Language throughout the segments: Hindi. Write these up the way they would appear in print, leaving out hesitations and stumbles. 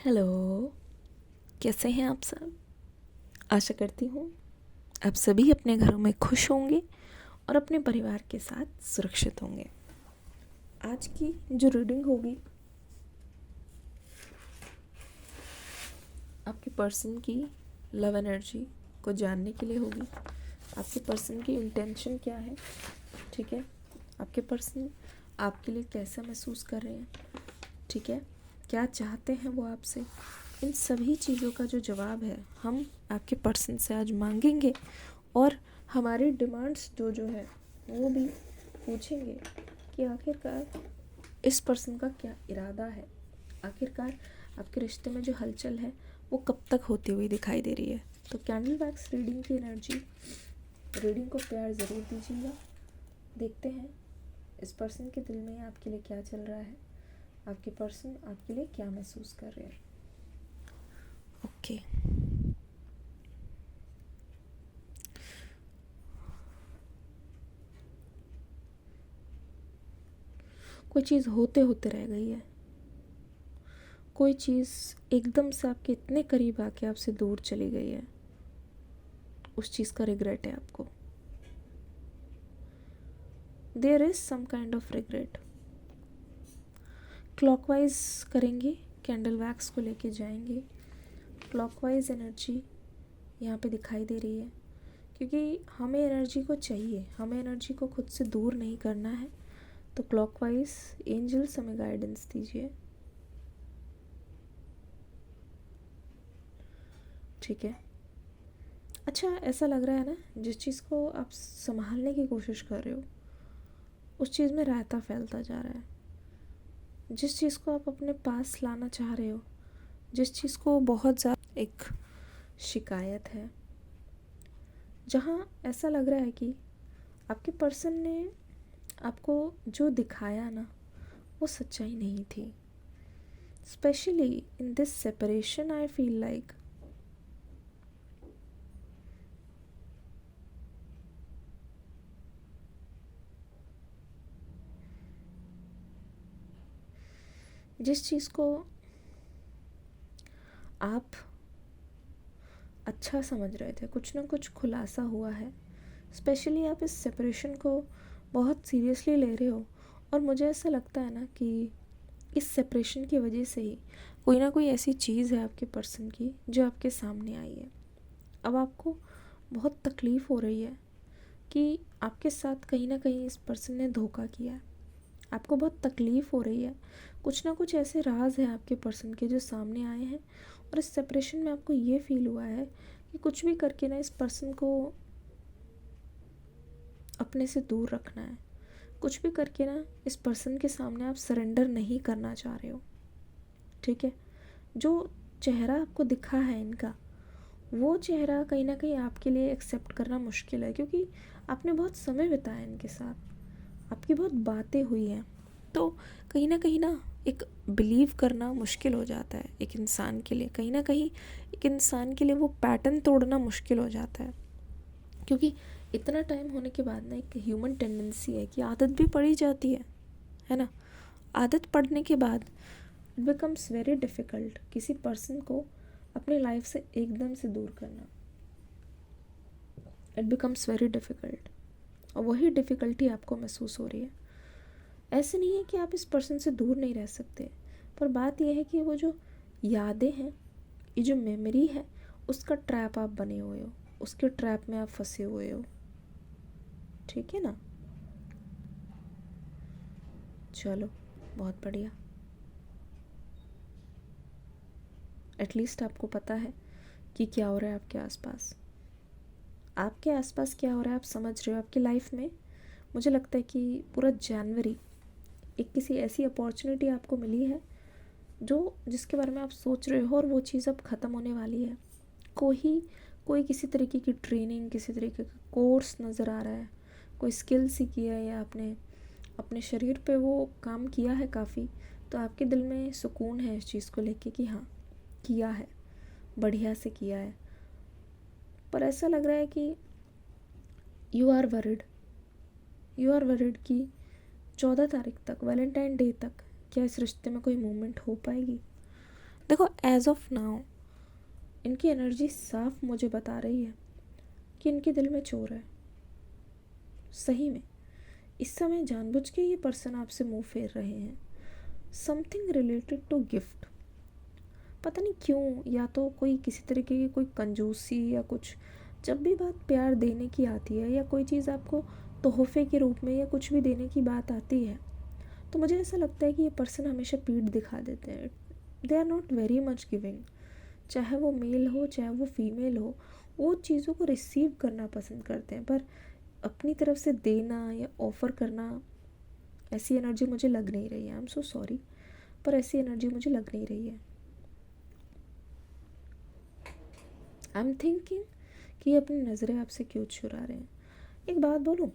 हेलो। कैसे हैं आप सब? आशा करती हूँ आप सभी अपने घरों में खुश होंगे और अपने परिवार के साथ सुरक्षित होंगे। आज की जो रीडिंग होगी आपके पर्सन की लव एनर्जी को जानने के लिए होगी। आपके पर्सन की इंटेंशन क्या है, ठीक है? आपके पर्सन आपके लिए कैसा महसूस कर रहे हैं, ठीक है? क्या चाहते हैं वो आपसे? इन सभी चीज़ों का जो जवाब है हम आपके पर्सन से आज मांगेंगे और हमारी डिमांड्स जो है वो भी पूछेंगे कि आखिरकार इस पर्सन का क्या इरादा है। आखिरकार आपके रिश्ते में जो हलचल है वो कब तक होती हुई दिखाई दे रही है। तो कैंडल वैक्स रीडिंग की एनर्जी, रीडिंग को प्यार ज़रूर दीजिएगा। देखते हैं इस पर्सन के दिल में आपके लिए क्या चल रहा है, आपके पर्सन आपके लिए क्या महसूस कर रहे हैं। ओके। कोई चीज़ होते होते रह गई है, कोई चीज़ एकदम से आपके इतने करीब आके आपसे दूर चली गई है, उस चीज़ का रिग्रेट है आपको। There is some kind of regret. Clockwise करेंगे, कैंडल वैक्स को लेके जाएंगे। क्लॉकवाइज एनर्जी यहाँ पे दिखाई दे रही है क्योंकि हमें एनर्जी को चाहिए, हमें एनर्जी को खुद से दूर नहीं करना है। तो क्लॉकवाइज एंजल्स हमें गाइडेंस दीजिए, ठीक है? अच्छा, ऐसा लग रहा है ना जिस चीज़ को आप संभालने की कोशिश कर रहे हो उस चीज़ में रायता फैलता जा रहा है। जिस चीज़ को आप अपने पास लाना चाह रहे हो, जिस चीज़ को बहुत ज़्यादा एक शिकायत है, जहाँ ऐसा लग रहा है कि आपके पर्सन ने आपको जो दिखाया ना वो सच्चाई नहीं थी। Specially in this separation I feel like जिस चीज़ को आप अच्छा समझ रहे थे, कुछ ना कुछ खुलासा हुआ है। स्पेशली आप इस सेपरेशन को बहुत सीरियसली ले रहे हो और मुझे ऐसा लगता है ना कि इस सेपरेशन की वजह से ही कोई ना कोई ऐसी चीज़ है आपके पर्सन की जो आपके सामने आई है। अब आपको बहुत तकलीफ़ हो रही है कि आपके साथ कहीं ना कहीं इस पर्सन ने धोखा किया है। आपको बहुत तकलीफ़ हो रही है, कुछ ना कुछ ऐसे राज हैं आपके पर्सन के जो सामने आए हैं और इस सेपरेशन में आपको ये फील हुआ है कि कुछ भी करके ना इस पर्सन को अपने से दूर रखना है। कुछ भी करके ना इस पर्सन के सामने आप सरेंडर नहीं करना चाह रहे हो, ठीक है? जो चेहरा आपको दिखा है इनका, वो चेहरा कहीं ना कहीं आपके लिए एक्सेप्ट करना मुश्किल है क्योंकि आपने बहुत समय बिताया इनके साथ, आपकी बहुत बातें हुई हैं। तो कहीं ना एक बिलीव करना मुश्किल हो जाता है एक इंसान के लिए। कहीं ना कहीं एक इंसान के लिए वो पैटर्न तोड़ना मुश्किल हो जाता है क्योंकि इतना टाइम होने के बाद ना एक ह्यूमन टेंडेंसी है कि आदत भी पड़ी जाती है ना? आदत पड़ने के बाद इट बिकम्स वेरी डिफ़िकल्ट किसी पर्सन को अपने लाइफ से एकदम से दूर करना। इट बिकम्स वेरी डिफ़िकल्ट और वही डिफ़िकल्टी आपको महसूस हो रही है। ऐसे नहीं है कि आप इस पर्सन से दूर नहीं रह सकते, पर बात यह है कि वो जो यादें हैं, ये जो मेमोरी है, उसका ट्रैप आप बने हुए हो, उसके ट्रैप में आप फंसे हुए हो, ठीक है ना? चलो, बहुत बढ़िया। एटलीस्ट आपको पता है कि क्या हो रहा है आपके आसपास। आपके आसपास क्या हो रहा है आप समझ रहे हो। आपकी लाइफ में मुझे लगता है कि पूरा जनवरी एक किसी ऐसी अपॉर्चुनिटी आपको मिली है जो जिसके बारे में आप सोच रहे हो और वो चीज़ अब ख़त्म होने वाली है। कोई किसी तरीके की ट्रेनिंग, किसी तरीके का कोर्स नज़र आ रहा है, कोई स्किल सीखी है या आपने अपने शरीर पे वो काम किया है काफ़ी, तो आपके दिल में सुकून है इस चीज़ को लेके कि हाँ किया है, बढ़िया से किया है। पर ऐसा लग रहा है कि यू आर वरिड कि 14 तारीख तक, वैलेंटाइन डे तक क्या इस रिश्ते में कोई मूवमेंट हो पाएगी। देखो एज ऑफ नाउ इनकी एनर्जी साफ मुझे बता रही है कि इनके दिल में चोर है। सही में इस समय जानबूझ के ये पर्सन आपसे मुंह फेर रहे हैं। समथिंग रिलेटेड टू गिफ्ट, पता नहीं क्यों, या तो कोई किसी तरीके की कोई कंजूसी या कुछ। जब भी बात प्यार देने की आती है या कोई चीज़ आपको तोहफे के रूप में या कुछ भी देने की बात आती है, तो मुझे ऐसा लगता है कि ये पर्सन हमेशा पीठ दिखा देते हैं। They are not very much giving, चाहे वो मेल हो चाहे वो फीमेल हो, वो चीज़ों को रिसीव करना पसंद करते हैं, पर अपनी तरफ से देना या ऑफ़र करना ऐसी एनर्जी मुझे लग नहीं रही है। आई एम सो सॉरी, पर ऐसी एनर्जी मुझे लग नहीं रही है। आई एम थिंकिंग कि ये अपनी नज़रें आपसे क्यों चुरा रहे हैं। एक बात बोलूँ,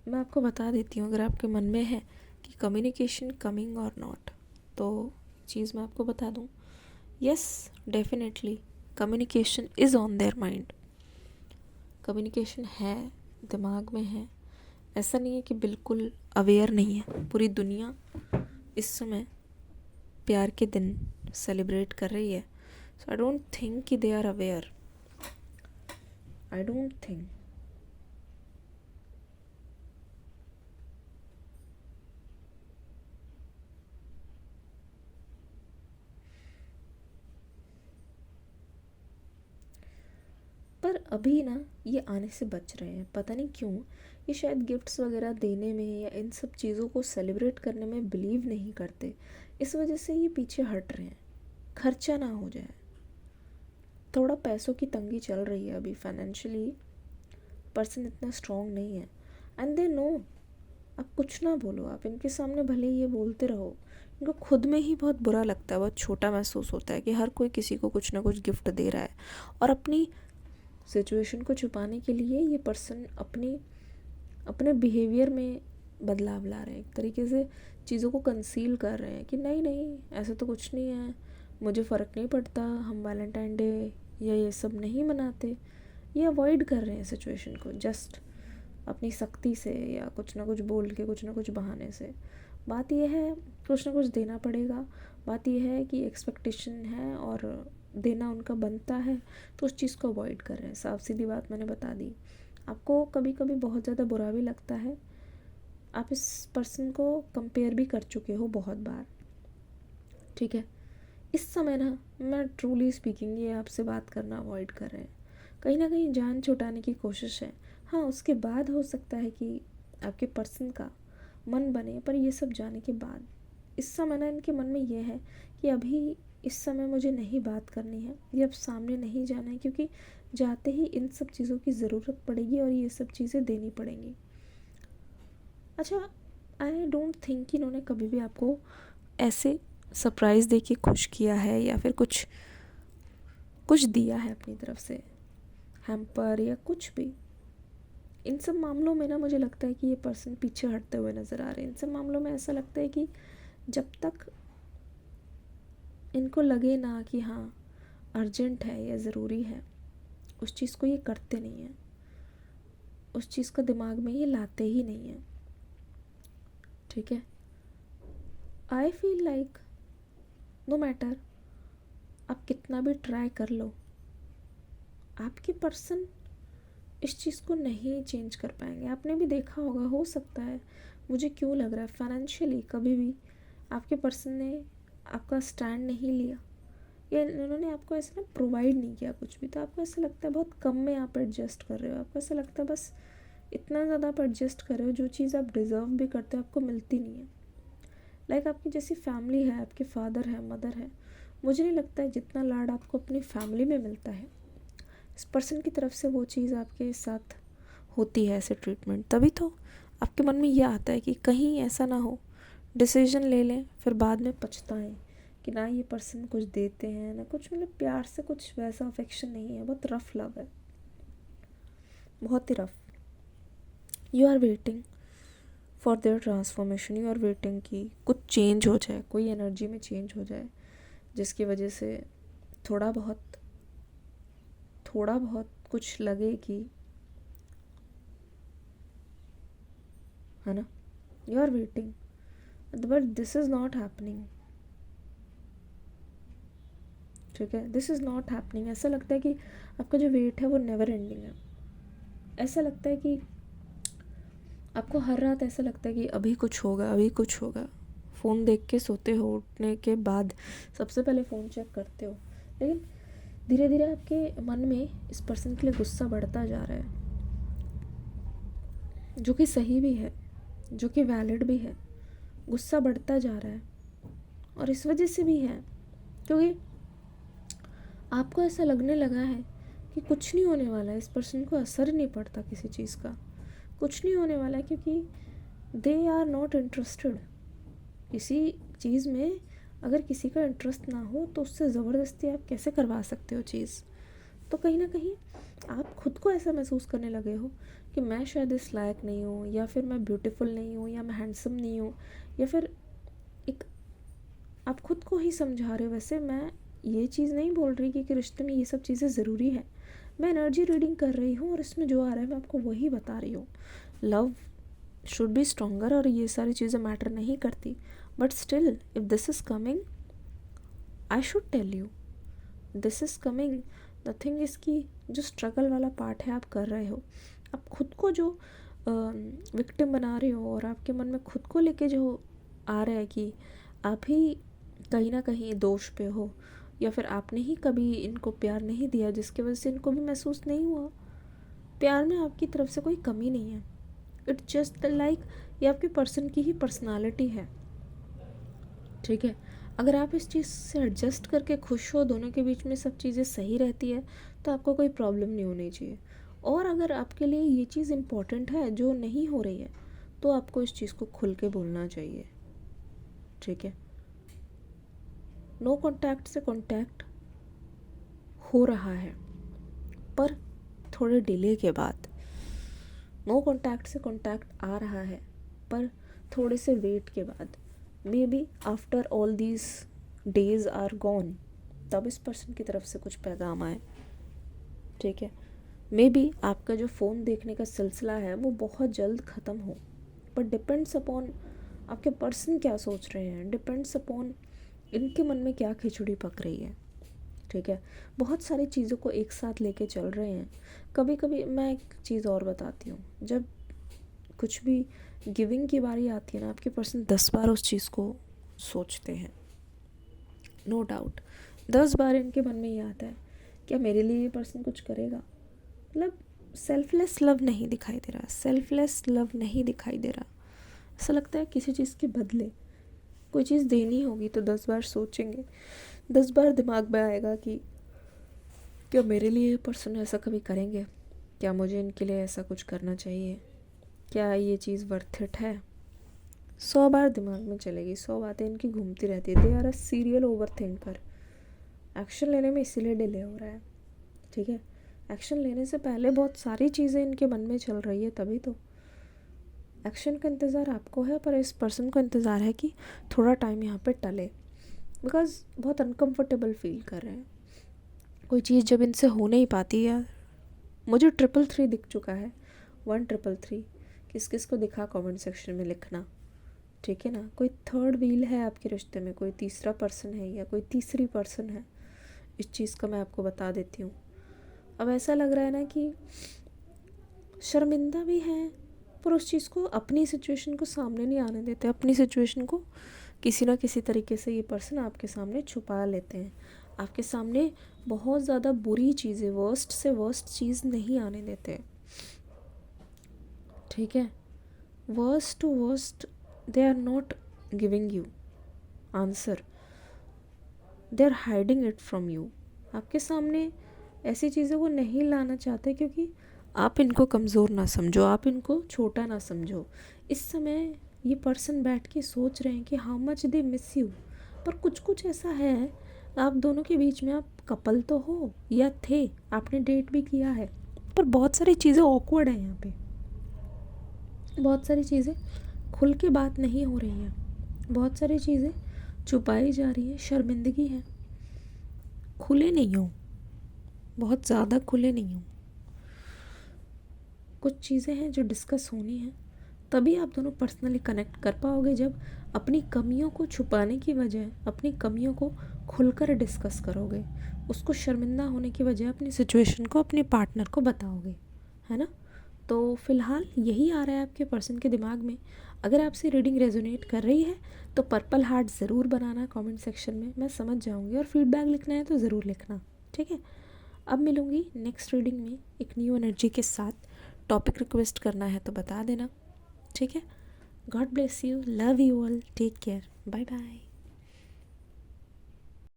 मैं आपको बता देती हूँ, अगर आपके मन में है कि कम्युनिकेशन कमिंग और नॉट, तो चीज़ मैं आपको बता दूँ, yes definitely communication is on their mind. Communication है, दिमाग में है। ऐसा नहीं है कि बिल्कुल अवेयर नहीं है। पूरी दुनिया इस समय प्यार के दिन सेलिब्रेट कर रही है। सो आई डोंट थिंक कि they are aware, I don't think. पर अभी ना ये आने से बच रहे हैं, पता नहीं क्यों। ये शायद गिफ्ट्स वगैरह देने में या इन सब चीज़ों को सेलिब्रेट करने में बिलीव नहीं करते, इस वजह से ये पीछे हट रहे हैं। खर्चा ना हो जाए, थोड़ा पैसों की तंगी चल रही है अभी, फाइनेंशियली पर्सन इतना स्ट्रॉन्ग नहीं है। एंड दे नो, आप कुछ ना बोलो, आप इनके सामने भले ही ये बोलते रहो, इनको खुद में ही बहुत बुरा लगता है, बहुत छोटा महसूस होता है कि हर कोई किसी को कुछ ना कुछ गिफ्ट दे रहा है, और अपनी सिचुएशन को छुपाने के लिए ये पर्सन अपने बिहेवियर में बदलाव ला रहे हैं। एक तरीके से चीज़ों को कंसील कर रहे हैं कि नहीं नहीं ऐसा तो कुछ नहीं है, मुझे फ़र्क नहीं पड़ता, हम वैलेंटाइन डे या ये सब नहीं मनाते। ये अवॉइड कर रहे हैं सिचुएशन को, जस्ट अपनी सख्ती से या कुछ ना कुछ बोल के, कुछ ना कुछ बहाने से। बात यह है कुछ ना कुछ देना पड़ेगा। बात यह है कि एक्सपेक्टेशन है और देना उनका बनता है, तो उस चीज़ को अवॉइड कर रहे हैं। साफ सीधी बात मैंने बता दी। आपको कभी कभी बहुत ज़्यादा बुरा भी लगता है, आप इस पर्सन को कंपेयर भी कर चुके हो बहुत बार, ठीक है। इस समय ना मैं ट्रूली स्पीकिंग ये आपसे बात करना अवॉइड कर रहे हैं, कहीं ना कहीं जान छुटाने की कोशिश है। हाँ, उसके बाद हो सकता है कि आपके पर्सन का मन बने, पर ये सब जाने के बाद इस समय ना इनके मन में ये है कि अभी इस समय मुझे नहीं बात करनी है, ये अब सामने नहीं जाना है, क्योंकि जाते ही इन सब चीज़ों की ज़रूरत पड़ेगी और ये सब चीज़ें देनी पड़ेंगी। अच्छा, आई डोंट थिंक कि इन्होंने कभी भी आपको ऐसे सरप्राइज़ दे के खुश किया है या फिर कुछ कुछ दिया है अपनी तरफ से, हैम्पर या कुछ भी। इन सब मामलों में ना मुझे लगता है कि ये पर्सन पीछे हटते हुए नज़र आ रहे हैं। इन सब मामलों में ऐसा लगता है कि जब तक इनको लगे ना कि हाँ अर्जेंट है या ज़रूरी है, उस चीज़ को ये करते नहीं हैं, उस चीज़ का दिमाग में ये लाते ही नहीं हैं, ठीक है। I feel like no matter आप कितना भी ट्राई कर लो, आपके पर्सन इस चीज़ को नहीं चेंज कर पाएंगे। आपने भी देखा होगा, हो सकता है, मुझे क्यों लग रहा है फाइनेंशियली कभी भी आपके पर्सन ने आपका स्टैंड नहीं लिया या उन्होंने आपको ऐसा ना प्रोवाइड नहीं किया कुछ भी, तो आपको ऐसा लगता है बहुत कम में आप एडजस्ट कर रहे हो। आपको ऐसा लगता है बस इतना ज़्यादा आप एडजस्ट कर रहे हो, जो चीज़ आप डिज़र्व भी करते हो आपको मिलती नहीं है। लाइक आपकी जैसी फैमिली है, आपके फादर है, मदर है, मुझे नहीं लगता है जितना लाड आपको अपनी फैमिली में मिलता है, इस पर्सन की तरफ से वो चीज़ आपके साथ होती है, ऐसे ट्रीटमेंट। तभी तो आपके मन में यह आता है कि कहीं ऐसा ना हो डिसीजन ले लें फिर बाद में पछताएं कि ना ये पर्सन कुछ देते हैं ना कुछ, मतलब प्यार से कुछ वैसा अफेक्शन नहीं है, बहुत रफ लव है, बहुत ही rough. You are waiting for their transformation, you are waiting कि कुछ चेंज हो जाए, कोई एनर्जी में चेंज हो जाए, जिसकी वजह से थोड़ा बहुत कुछ लगे कि, है ना। You are waiting but this is not happening. ठीक है, दिस इज़ नॉट हैपनिंग। ऐसा लगता है कि आपका जो वेट है वो नेवर एंडिंग है। ऐसा लगता है कि आपको हर रात ऐसा लगता है कि अभी कुछ होगा, अभी कुछ होगा। फ़ोन देख के सोते हो, उठने के बाद सबसे पहले फ़ोन चेक करते हो, लेकिन धीरे धीरे आपके मन में इस पर्सन के लिए गुस्सा बढ़ता जा रहा है, जो कि सही भी है, जो कि वैलिड भी है। गुस्सा बढ़ता जा रहा है और इस वजह से भी है क्योंकि आपको ऐसा लगने लगा है कि कुछ नहीं होने वाला है, इस पर्सन को असर नहीं पड़ता किसी चीज़ का, कुछ नहीं होने वाला है, क्योंकि दे आर नॉट इंटरेस्टेड किसी चीज़ में। अगर किसी का इंटरेस्ट ना हो तो उससे ज़बरदस्ती आप कैसे करवा सकते हो चीज़। तो कहीं ना कहीं आप खुद को ऐसा महसूस करने लगे हो कि मैं शायद इस लायक नहीं हूँ, या फिर मैं ब्यूटीफुल नहीं हूँ, या मैं हैंडसम नहीं हूँ, या फिर एक आप खुद को ही समझा रहे हो। वैसे मैं ये चीज़ नहीं बोल रही कि रिश्ते में ये सब चीज़ें ज़रूरी है, मैं एनर्जी रीडिंग कर रही हूँ और इसमें जो आ रहा है मैं आपको वही बता रही हूँ। लव शुड बी स्ट्रॉन्गर और ये सारी चीज़ें मैटर नहीं करती, but still if this is coming I should tell you this is coming. The thing is कि जो स्ट्रगल वाला पार्ट है आप कर रहे हो, आप खुद को जो विक्टिम बना रहे हो और आपके मन में खुद को लेके जो आ रहा है कि आप ही कहीं ना कहीं दोष पे हो, या फिर आपने ही कभी इनको प्यार नहीं दिया जिसकी वजह से इनको भी महसूस नहीं हुआ। प्यार में आपकी तरफ से कोई कमी नहीं है, इट्स जस्ट लाइक ये आपके पर्सन की ही पर्सनालिटी है। ठीक है, अगर आप इस चीज़ से एडजस्ट करके खुश हो, दोनों के बीच में सब चीज़ें सही रहती है, तो आपको कोई प्रॉब्लम नहीं होनी चाहिए। और अगर आपके लिए ये चीज़ इम्पॉर्टेंट है जो नहीं हो रही है, तो आपको इस चीज़ को खुल के बोलना चाहिए। ठीक है, नो कॉन्टैक्ट से कॉन्टैक्ट हो रहा है, पर थोड़े डिले के बाद। नो कॉन्टैक्ट से कॉन्टैक्ट आ रहा है, पर थोड़े से वेट के बाद। Maybe after all these days are gone, तब इस पर्सन की तरफ से कुछ पैगाम आए। ठीक है, मे बी आपका जो फ़ोन देखने का सिलसिला है वो बहुत जल्द ख़त्म हो, बट डिपेंड्स अपॉन आपके पर्सन क्या सोच रहे हैं, डिपेंड्स अपॉन इनके मन में क्या खिचड़ी पक रही है। ठीक है, बहुत सारी चीज़ों को एक साथ लेके चल रहे हैं। कभी कभी मैं एक चीज़ और बताती हूँ, जब कुछ भी गिविंग की बारी आती है ना, आपके पर्सन 10 बार उस चीज़ को सोचते हैं। नो डाउट 10 बार इनके मन में ये आता है, क्या मेरे लिए ये पर्सन कुछ करेगा। मतलब सेल्फलेस लव नहीं दिखाई दे रहा, सेल्फलेस लव नहीं दिखाई दे रहा। ऐसा लगता है किसी चीज़ के बदले कोई चीज़ देनी होगी तो 10 बार सोचेंगे, 10 बार दिमाग में आएगा कि क्या मेरे लिए ये पर्सन ऐसा कभी करेंगे, क्या मुझे इनके लिए ऐसा कुछ करना चाहिए, क्या ये चीज़ वर्थ इट है। 100 बार दिमाग में चलेगी, 100 बातें इनकी घूमती रहती है। They are a serial overthinker. Action लेने में इसीलिए डिले हो रहा है। ठीक है, एक्शन लेने से पहले बहुत सारी चीज़ें इनके मन में चल रही है, तभी तो एक्शन का इंतज़ार आपको है, पर इस पर्सन को इंतज़ार है कि थोड़ा टाइम यहाँ पे टले, बिकॉज बहुत अनकंफर्टेबल फील कर रहे हैं। कोई चीज़ जब इनसे हो नहीं पाती है, मुझे 333 दिख चुका है, 1333। किस किस को दिखा कमेंट सेक्शन में लिखना। ठीक है ना, कोई थर्ड व्हील है आपके रिश्ते में, कोई तीसरा पर्सन है या कोई तीसरी पर्सन है, इस चीज़ का मैं आपको बता देती हूँ। अब ऐसा लग रहा है ना कि शर्मिंदा भी हैं, पर उस चीज़ को, अपनी सिचुएशन को सामने नहीं आने देते। अपनी सिचुएशन को किसी ना किसी तरीके से ये पर्सन आपके सामने छुपा लेते हैं, आपके सामने बहुत ज़्यादा बुरी चीज़ें, वर्स्ट से वर्स्ट चीज़ नहीं आने देते। ठीक है, worst to worst they are not giving you answer, they are hiding it from you. आपके सामने ऐसी चीज़ों को नहीं लाना चाहते क्योंकि आप इनको कमज़ोर ना समझो, आप इनको छोटा ना समझो। इस समय ये पर्सन बैठ के सोच रहे हैं कि how much they miss you, पर कुछ कुछ ऐसा है आप दोनों के बीच में, आप कपल तो हो या थे, आपने डेट भी किया है, पर बहुत सारी चीज़ें ऑकवर्ड हैं यहाँ पे, बहुत सारी चीज़ें खुल के बात नहीं हो रही हैं, बहुत सारी चीज़ें छुपाई जा रही है, शर्मिंदगी है, खुले नहीं हो, बहुत ज़्यादा खुले नहीं हो। कुछ चीज़ें हैं जो डिस्कस होनी है, तभी आप दोनों पर्सनली कनेक्ट कर पाओगे जब अपनी कमियों को छुपाने की बजाय अपनी कमियों को खुलकर डिस्कस करोगे, उसको शर्मिंदा होने की बजाय अपनी सिचुएशन को अपने पार्टनर को बताओगे, है ना। तो फ़िलहाल यही आ रहा है आपके पर्सन के दिमाग में। अगर आपसे रीडिंग रेजोनेट कर रही है तो पर्पल हार्ट ज़रूर बनाना कमेंट सेक्शन में, मैं समझ जाऊंगी, और फीडबैक लिखना है तो ज़रूर लिखना, ठीक है। अब मिलूंगी नेक्स्ट रीडिंग में एक न्यू एनर्जी के साथ। टॉपिक रिक्वेस्ट करना है तो बता देना, ठीक है। God bless you, love you all, take care, bye bye.